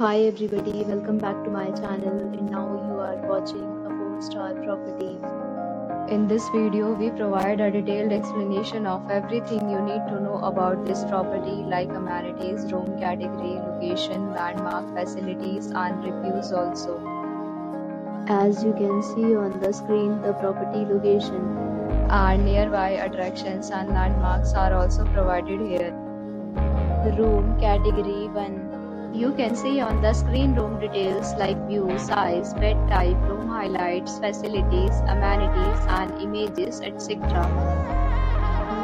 Hi everybody, welcome back to my channel and now you are watching a 4-star property. In this video, we provide a detailed explanation of everything you need to know about this property like amenities, room category, location, landmark, facilities and reviews also. As you can see on the screen, the property location and nearby attractions and landmarks are also provided here. The room category 1. You can see on the screen room details like view, size, bed type, room highlights, facilities, amenities and images, etc.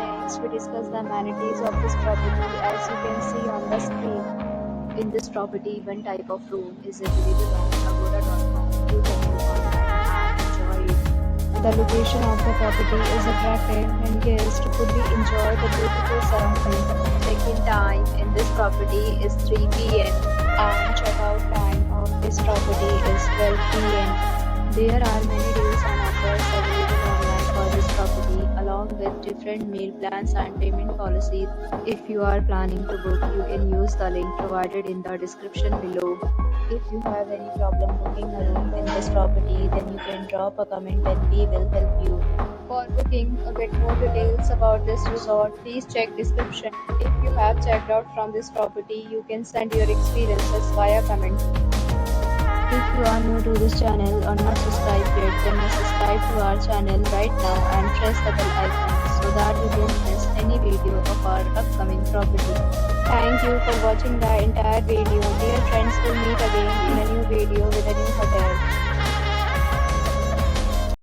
Next, we discuss the amenities of this property. As you can see on the screen, in this property, one type of room is available on agoda.com. You can book online and enjoy it. The location of the property is attractive and guests could enjoy the beautiful surroundings. Check-in time in this property is 3 p.m. and check-out time of this property is 12 p.m. There are many deals and offers available online for this property along with different meal plans and payment policies. If you are planning to book, you can use the link provided in the description below. If you have any problem booking a room in this property, then you can drop a comment and we will help you. For booking a bit more details about this resort, please check description. If you have checked out from this property, you can send your experiences via comment. If you are new to this channel or not subscribed yet, then subscribe to our channel right now and press the bell icon so that you don't miss any video of our upcoming property. Thank you for watching the entire video. Dear friends, we'll meet again in a new video with a new hotel.